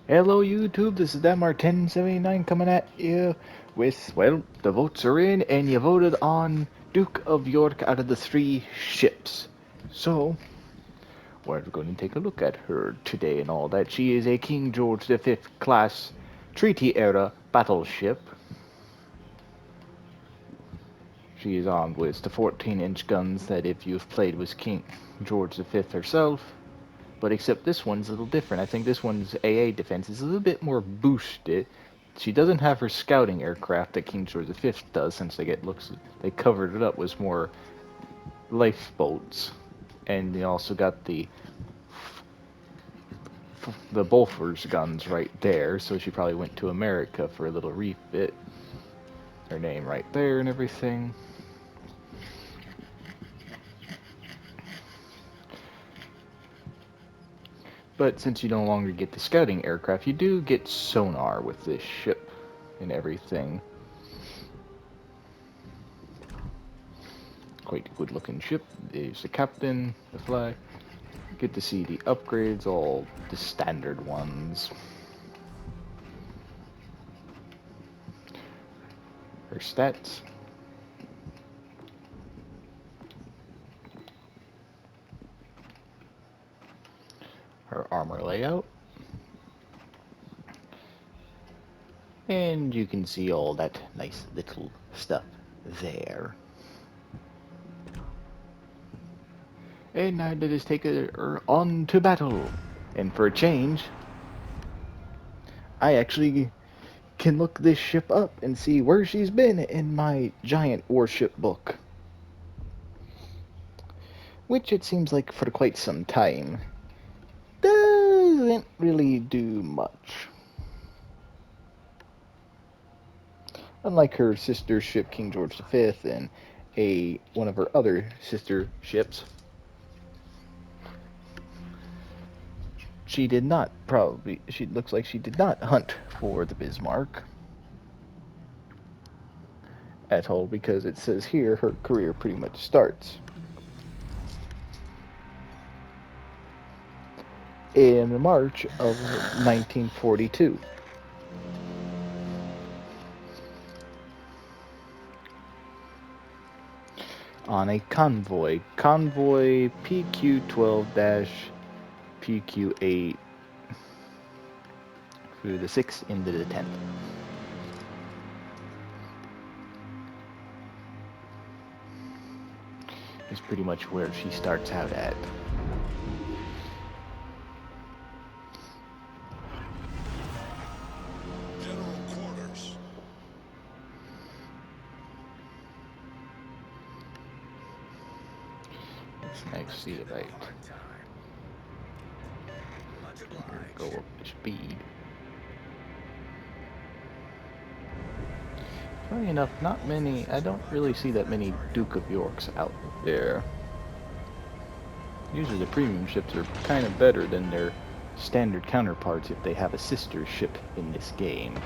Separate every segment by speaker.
Speaker 1: Hello YouTube, this is Demar1079 coming at you with, well, the votes are in and you voted on Duke of York out of the 3 ships. So, we're going to take a look at her today and all that. She is a King George V class treaty era battleship. She is armed with the 14-inch guns that if you've played with King George V herself. But except this one's a little different. I think this one's AA defense is a little bit more boosted. She doesn't have her scouting aircraft that King George V does, since they covered it up with more lifeboats, and they also got the Bofors guns right there. So she probably went to America for a little refit. Her name right there and everything. But since you no longer get the scouting aircraft, you do get sonar with this ship and everything. Quite a good looking ship. There's the captain, the flag. Get to see the upgrades, all the standard ones. Her stats. Her armor layout. And you can see all that nice little stuff there. And now let us take her on to battle. And for a change, I actually can look this ship up and see where she's been in my giant warship book. Which it seems like for quite some time doesn't really do much. Unlike her sister ship King George V and one of her other sister ships, she looks like she did not hunt for the Bismarck at all, because it says here her career pretty much starts in March of 1942. On a convoy PQ-12-PQ-8 through the 6th into the 10th. Is pretty much where she starts out at.
Speaker 2: General quarters.
Speaker 1: It's nice to see it right. Go up to speed. Funny enough, I don't really see that many Duke of Yorks out there. Usually the premium ships are kind of better than their standard counterparts if they have a sister ship in this game.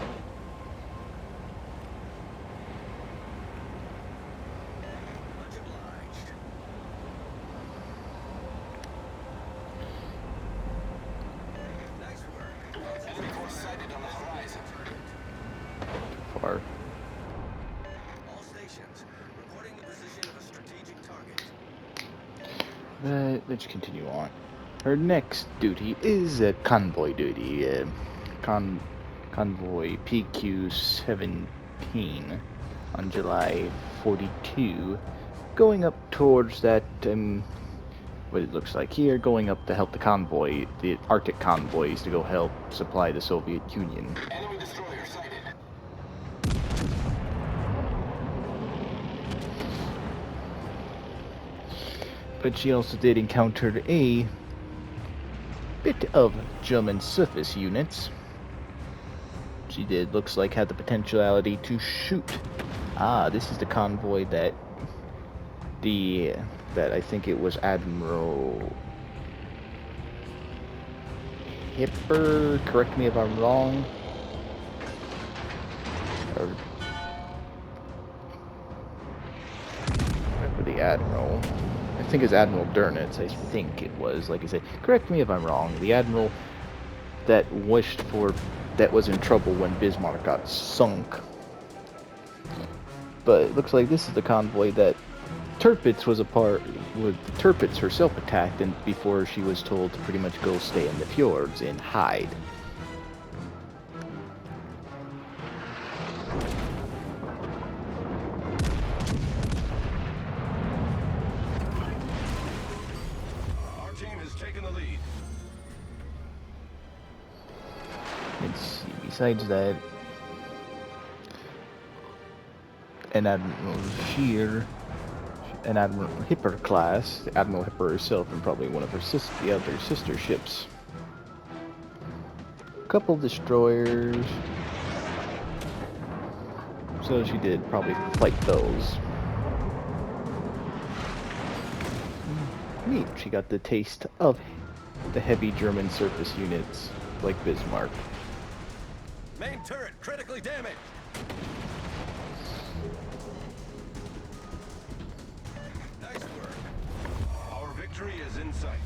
Speaker 1: Too far.
Speaker 2: All stations reporting the position of a strategic target.
Speaker 1: But let's continue on. Her next duty is a convoy duty. Convoy PQ-17 on July 42, going up towards that, what it looks like here, going up to help the Arctic convoys, to go help supply the Soviet Union.
Speaker 2: Enemy destroyer sighted.
Speaker 1: But she also did encounter a bit of German surface units. She did, looks like, had the potentiality to shoot. Ah, this is the convoy that I think it was Admiral Hipper, correct me if I'm wrong. Or remember the Admiral. I think it's Admiral Durnitz, I think it was. Like I said, correct me if I'm wrong. The Admiral that wished for that was in trouble when Bismarck got sunk. But it looks like this is the convoy that Tirpitz was a part. With Tirpitz herself attacked, and before she was told to pretty much go stay in the fjords and hide.
Speaker 2: Our team has taken the lead.
Speaker 1: Let's see. Besides that, an Admiral Shear, an Admiral Hipper class, Admiral Hipper herself, and probably one of her the other sister ships. A couple destroyers. So she did probably fight those. Neat. She got the taste of the heavy German surface units like Bismarck.
Speaker 2: Main turret critically damaged. Nice work. Our victory is in sight.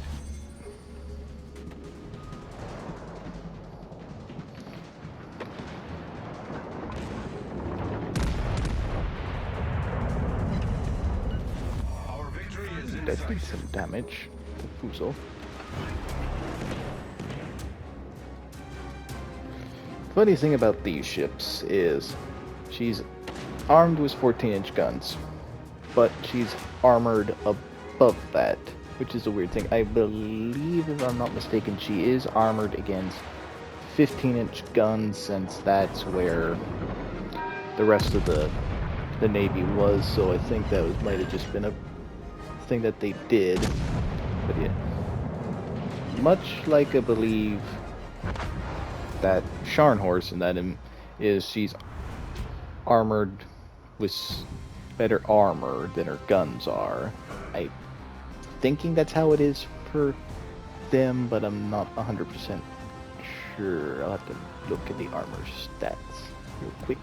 Speaker 2: Our victory is in
Speaker 1: That
Speaker 2: sight.
Speaker 1: did some damage. The Fuso. Funny thing about these ships is she's armed with 14-inch guns, but she's armored above that, which is a weird thing. I believe, if I'm not mistaken, she is armored against 15-inch guns, since that's where the rest of the Navy was, so I think that might have just been a thing that they did. But yeah, much like I believe that Scharnhorst and that is she's armored with better armor than her guns are. I thinking that's how it is for them, but I'm not 100% sure. I'll have to look at the armor stats real quick.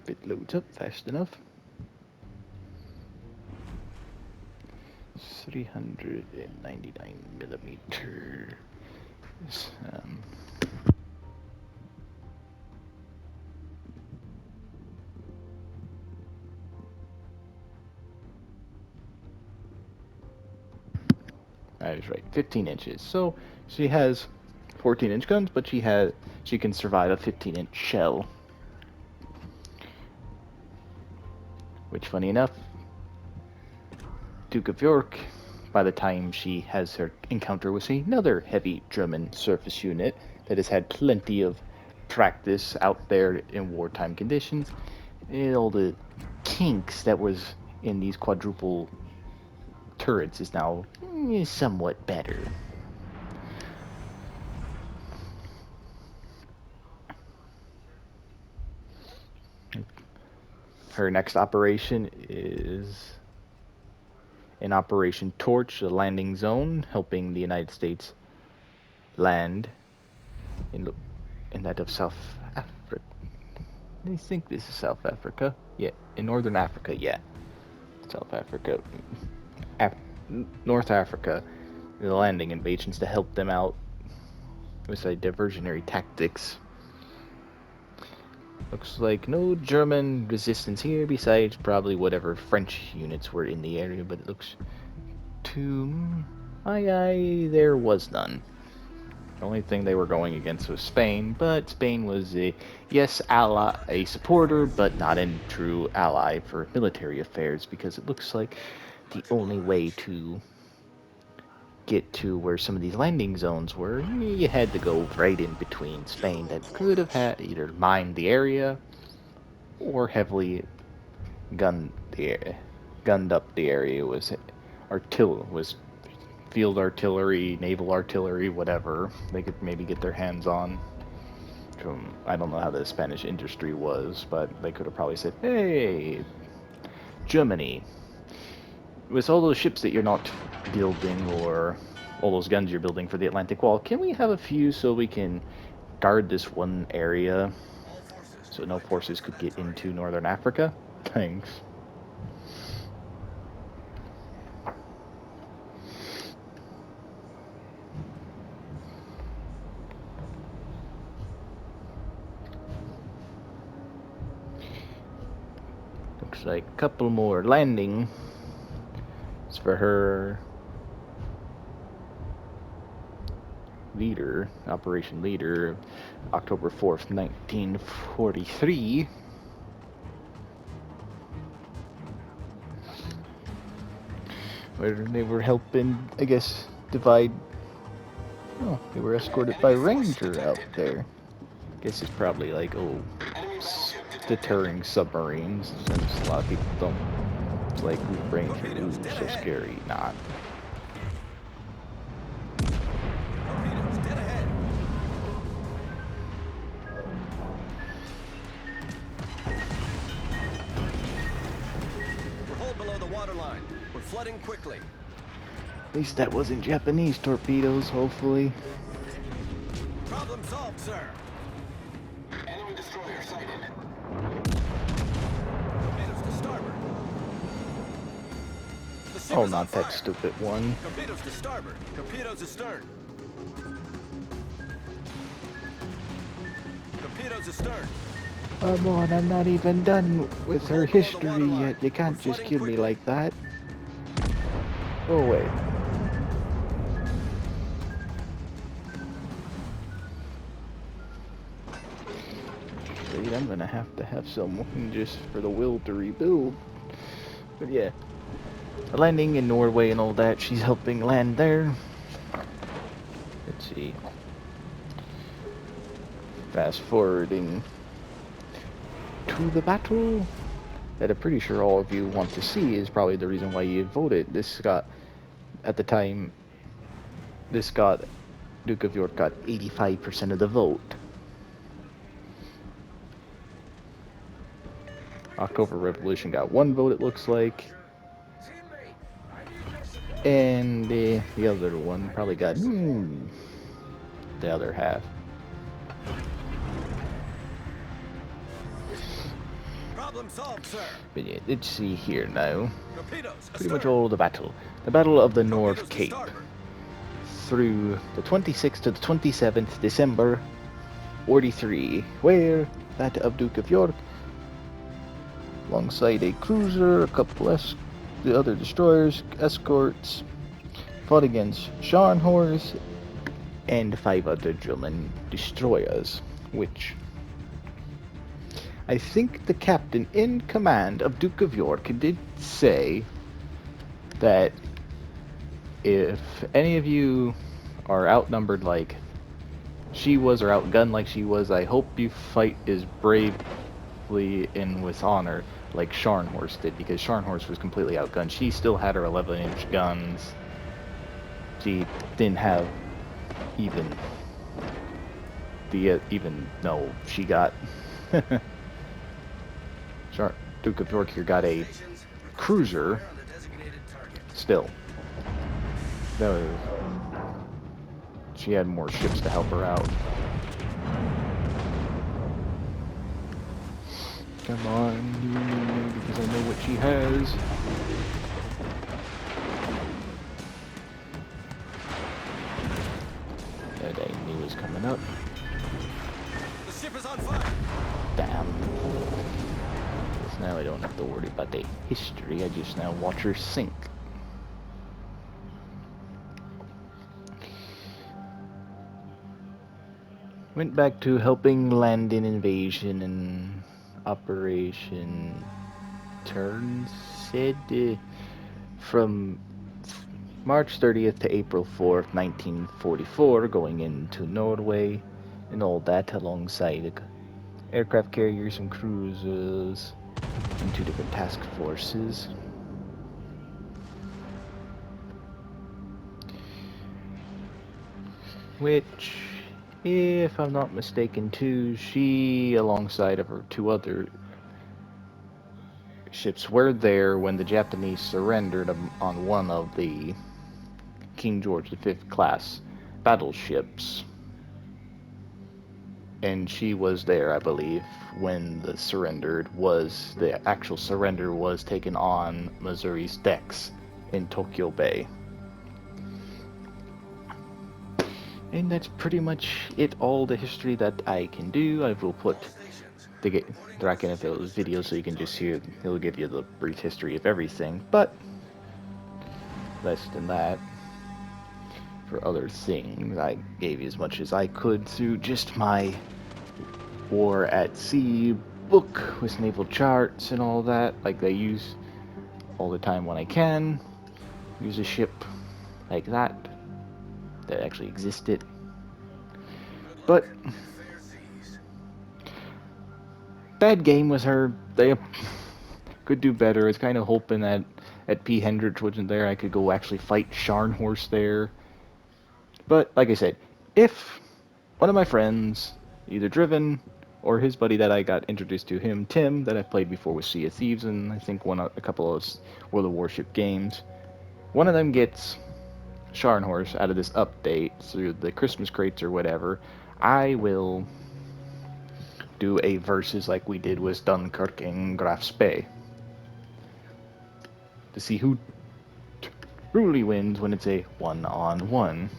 Speaker 1: If it loads up fast enough. 399 millimeters. I was right, 15 inches. So she has 14-inch guns, but she can survive a 15-inch shell. Which, funny enough, Duke of York, by the time she has her encounter with another heavy German surface unit that has had plenty of practice out there in wartime conditions, and all the kinks that was in these quadruple turrets is now somewhat better. Her next operation is in Operation Torch, the landing zone, helping the United States land in that of South Africa. I think this is South Africa. Yeah, in Northern Africa, yeah. South Africa. North Africa. The landing invasions to help them out with diversionary tactics. Looks like no German resistance here, besides probably whatever French units were in the area, but it looks aye, there was none. The only thing they were going against was Spain, but Spain was a supporter, but not a true ally for military affairs, because it looks like the only way to get to where some of these landing zones were, you had to go right in between Spain that could have had either mined the area or heavily gunned up the area. Was field artillery, naval artillery, whatever they could maybe get their hands on. I don't know how the Spanish industry was, but they could have probably said, "Hey, Germany, with all those ships that you're not building, or all those guns you're building for the Atlantic Wall, can we have a few so we can guard this one area so no forces could get into Northern Africa? Thanks." looks like a couple more landing. It's for her leader, Operation Leader, October 4th, 1943. Where they were helping, I guess, divide. Oh, they were escorted by Ranger out there. Guess it's probably like, oh, deterring submarines, since a lot of people don't like Ranger. Ooh, so scary. Not.
Speaker 2: Torpedoes dead ahead. We're hull below the waterline. We're flooding quickly.
Speaker 1: At least that wasn't Japanese torpedoes, hopefully.
Speaker 2: Problem solved, sir.
Speaker 3: Enemy destroyer sighted.
Speaker 2: Torpedoes to starboard. The ship
Speaker 1: Oh,
Speaker 2: is on
Speaker 1: not that
Speaker 2: fire.
Speaker 1: stupid one.
Speaker 2: Torpedoes to starboard. Torpedoes astern. Torpedoes astern.
Speaker 1: Come on, I'm not even done with her history yet. You can't just kill me like that. Go away. Wait, I'm gonna have someone just for the will to rebuild. But yeah. Landing in Norway and all that, she's helping land there. Let's see. Fast forwarding to the battle that I'm pretty sure all of you want to see is probably the reason why you voted. This got, at the time, Duke of York got 85% of the vote. October Revolution got 1 vote, it looks like. And the other one probably got the other half.
Speaker 2: Problem solved, sir.
Speaker 1: But yeah, let's see here now.
Speaker 2: Torpedoes
Speaker 1: Pretty much
Speaker 2: astern.
Speaker 1: all the battle. The Battle of the North
Speaker 2: Torpedoes to
Speaker 1: Cape.
Speaker 2: starboard.
Speaker 1: Through the 26th to the 27th December 43, where that of Duke of York, alongside a cruiser, a couple the other destroyers, escorts, fought against Scharnhorst and 5 other German destroyers, which I think the captain in command of Duke of York did say that if any of you are outnumbered like she was or outgunned like she was, I hope you fight as bravely and with honor like Scharnhorst did, because Scharnhorst was completely outgunned. She still had her 11-inch guns. She didn't have even though she got Duke of York here got a cruiser. Still, that was, she had more ships to help her out. Come on, because I know what she has. That I knew was coming up.
Speaker 2: The ship is on fire.
Speaker 1: Damn. Guess now I don't have to worry about the history. I just now watch her sink. Went back to helping land an invasion and Operation Turn said from March 30th to April 4th, 1944, going into Norway and all that alongside aircraft carriers and cruisers and 2 different task forces. Which, if I'm not mistaken too, she alongside of her 2 other ships were there when the Japanese surrendered on one of the King George V class battleships. And she was there, I believe, when the actual surrender was taken on Missouri's decks in Tokyo Bay. And that's pretty much it, all the history that I can do. I will put they get
Speaker 2: Reporting the
Speaker 1: they're not gonna
Speaker 2: position of a
Speaker 1: those videos so you
Speaker 2: strategic
Speaker 1: can just
Speaker 2: target.
Speaker 1: hear. It'll give you the brief history of everything, but less than that. For other things, I gave you as much as I could through just my War at Sea book with naval charts and all that. Like I use all the time when I can. Use a ship like that actually existed.
Speaker 2: Good luck
Speaker 1: But
Speaker 2: and fair seas.
Speaker 1: bad game with her. They could do better. I was kind of hoping that at P. Hendricks wasn't there, I could go actually fight Scharnhorst there. But like I said, if one of my friends, either Driven or his buddy that I got introduced to him, Tim, that I played before with Sea of Thieves, and I think a couple of World of Warship games, one of them gets Scharnhorst out of this update through the Christmas crates or whatever, I will do a versus like we did with Dunkirk and Graf Spee to see who truly wins when it's a one-on-one.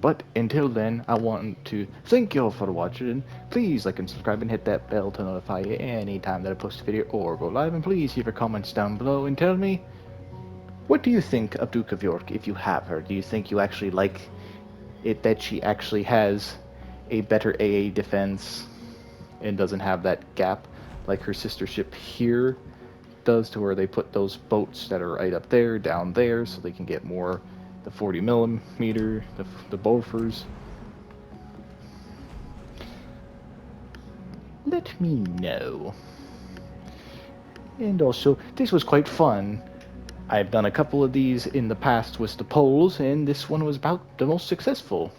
Speaker 1: But until then, I want to thank you all for watching. Please like and subscribe and hit that bell to notify you anytime that I post a video or go live. And please leave your comments down below and tell me, what do you think of Duke of York if you have her? Do you think you actually like it that she actually has a better AA defense and doesn't have that gap like her sister ship here does, to where they put those boats that are right up there down there so they can get more the 40 millimeter, the Bofors? Let me know. And also, this was quite fun. I've done a couple of these in the past with the polls, and this one was about the most successful.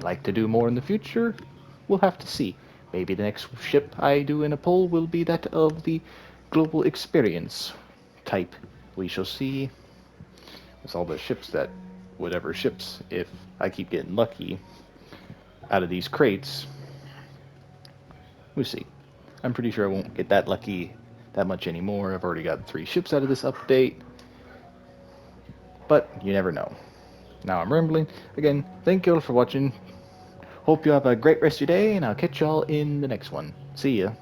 Speaker 1: Like to do more in the future? We'll have to see. Maybe the next ship I do in a poll will be that of the global experience type. We shall see. With all the ships that, whatever ships, if I keep getting lucky out of these crates, we'll see. I'm pretty sure I won't get that lucky that much anymore. I've already got 3 ships out of this update. But you never know. Now I'm rambling. Again, thank you all for watching. Hope you have a great rest of your day, and I'll catch y'all in the next one. See ya.